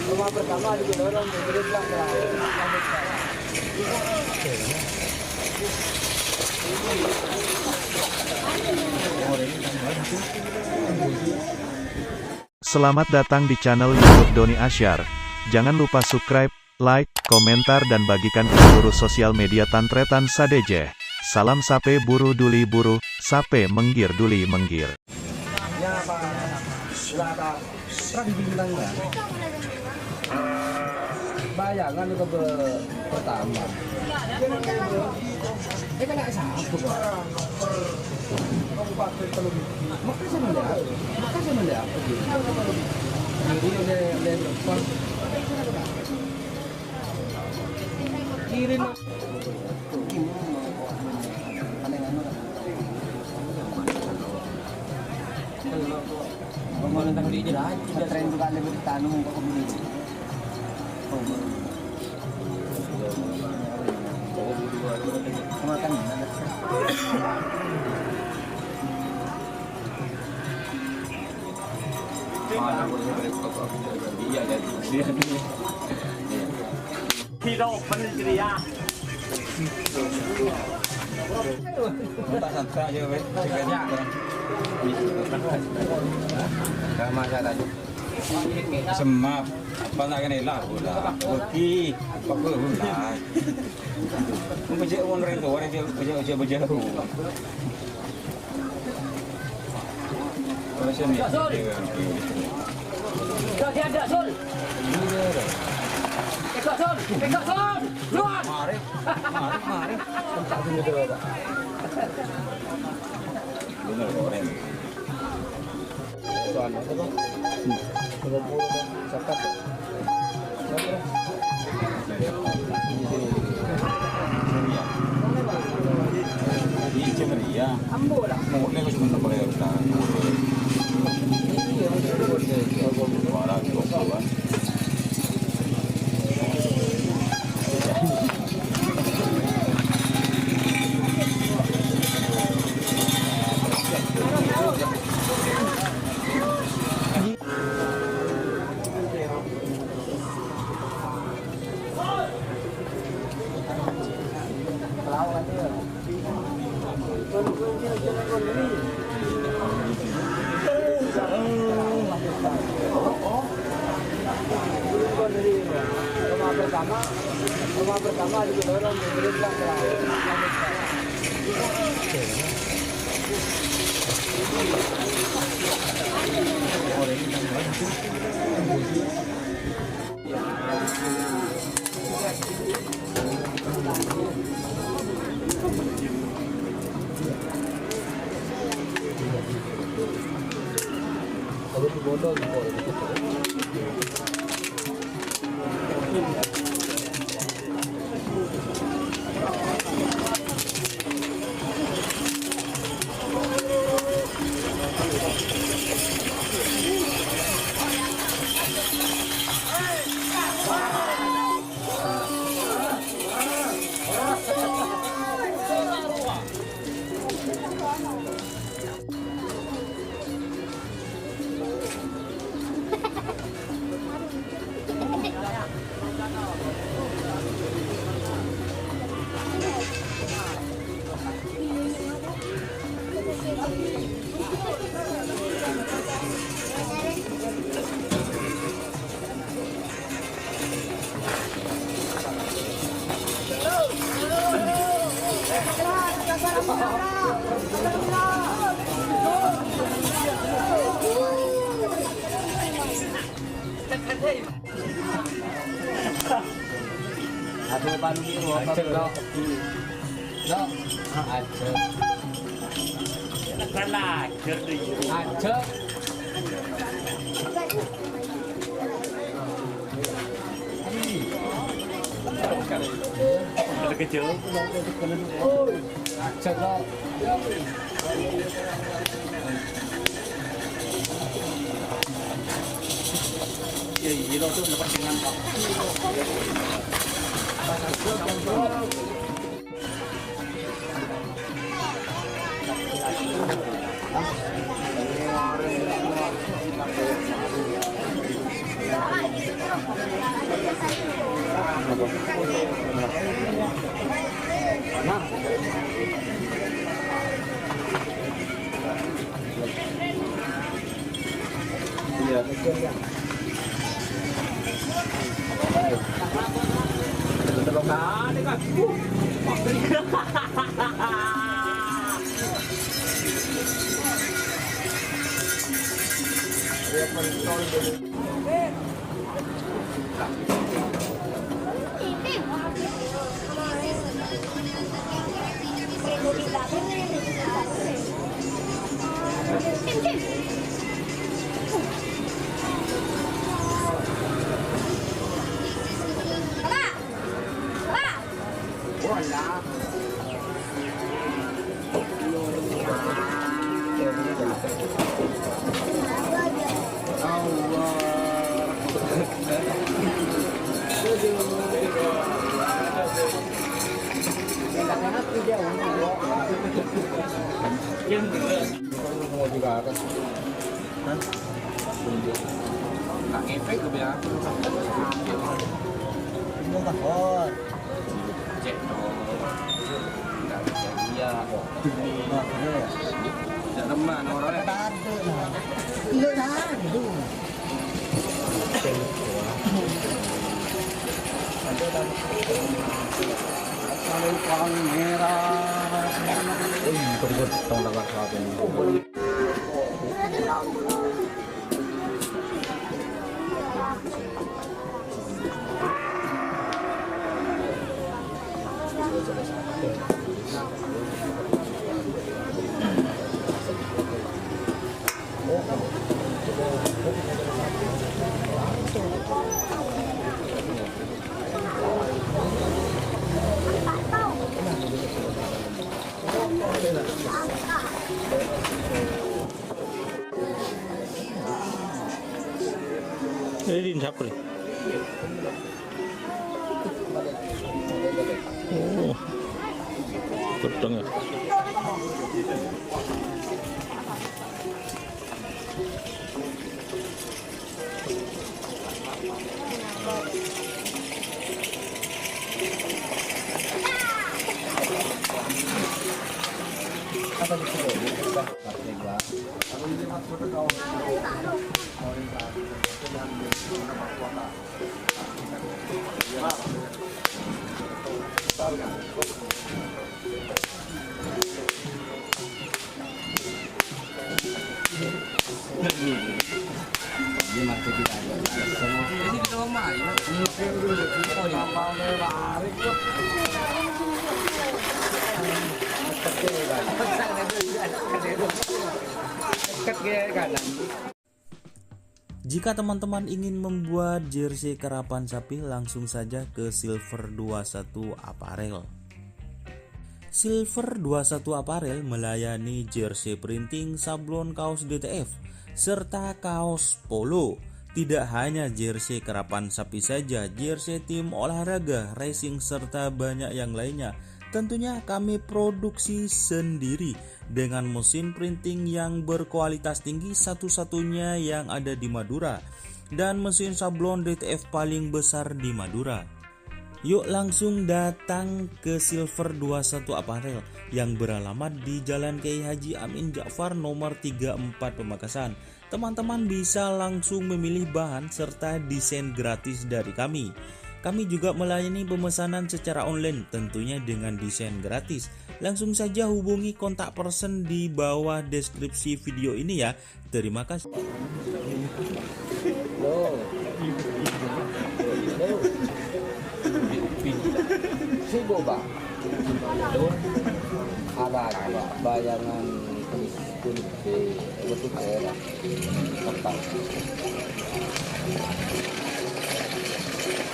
Rumah pertama di Gedorong, kemudian bilang Selamat datang di channel YouTube Doni Asyar. Jangan lupa subscribe, like, komentar dan bagikan ke seluruh sosial media Tantretan Sadeje. Salam sape buru duli buru, sape menggir duli menggir. ya Pak, berapa? Terang bintang ya? Bayangan itu pertama. Ini kan nggak sapu Pak. Makasih mendak. Jadi udah depan. Kirim. Pembangunan tadi aja dah. Sudah tren juga lebih tanam untuk kebun. Makan. Mana boleh berikut dia jadi dia. Tidak menteri ya. Tak santai aja weh. Sama saya tadi. Semap apa nak kena lah pula. Okey, apa pula. Membaca orang tu baca. Macam ni. Dah ada Sul. Pekak Sul. Keluar. Mari. Tak tunggu dulu Pak. Benar orang. Soal apa Bang? 30 zakat. Ini cemeria. Ambo lah. Mau ni kau cuma nak boleh dah. Barang kau rumah pertama di Gedorong, kemudian bilang kalau di bodol ada palu biru apa blok? Blok. Aceh. Aceh. Ada kecil. Aceh blok. Ya, itu tuh dapat dengan Pak. Iya. Telokan kan. Mau juga akan. Nggak ngefek gue bilang. Mau takut. Cek dong. Nggak bisa dia kok. Tidak teman orangnya. Tadu lah. Tidak tadu. Kalau pangeran, berikut tong dapat saat ini. Ini di siapa nih? Oh, gedeng ya. Jika teman-teman ingin membuat jersey karapan sapi, langsung saja ke Silver 21 Apparel. Silver 21 Apparel melayani jersey printing, sablon kaos DTF, serta kaos polo. Tidak hanya jersey karapan sapi saja, jersey tim olahraga, racing, serta banyak yang lainnya. Tentunya kami produksi sendiri dengan mesin printing yang berkualitas tinggi, satu-satunya yang ada di Madura, dan mesin sablon DTF paling besar di Madura. Yuk langsung datang ke Silver 21 Apparel yang beralamat di Jalan Kiai Haji Amin Ja'far nomor 34 Pamekasan. Teman-teman bisa langsung memilih bahan serta desain gratis dari kami. Kami juga melayani pemesanan secara online, tentunya dengan desain gratis. Langsung saja hubungi kontak person di bawah deskripsi video ini ya. Terima kasih. Si Boba itu ada bayangan kulit bentuk daerah tempat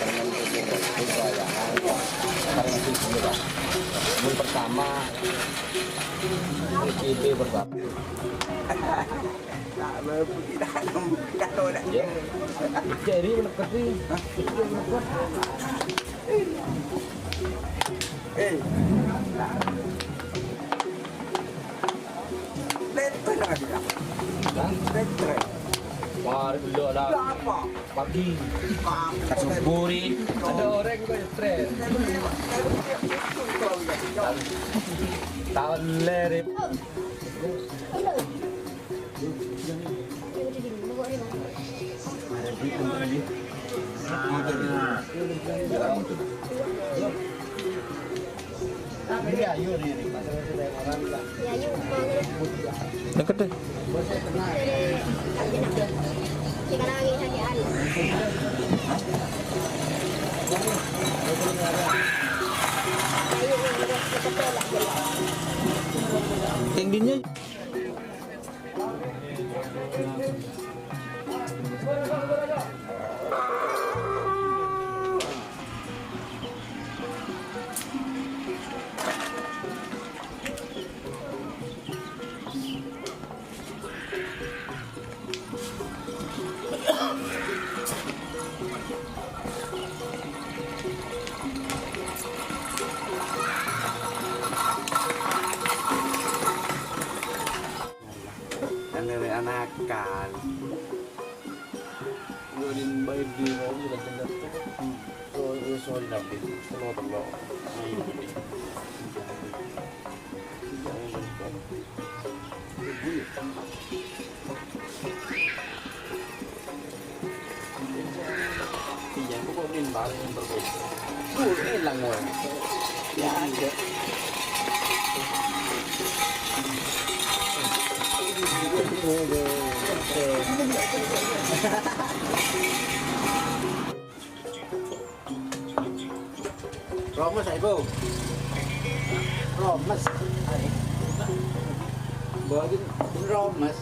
dengan bentuk bayangan karena itu sudah yang pertama ICB berbab ya jadi menekati Mari dulu lah. Pagi. Kasuburi. Ada orang kau stres. Tahun lerip. Dekat deh. Tingginya. Dari anakan. Nurin baik di mau juga tinggal tuh. So di nabi. Tolong. Iya, kok min barang yang berbeda. Hilang gue. Ya ada. Romes ibu. Romes. Bawa Romes.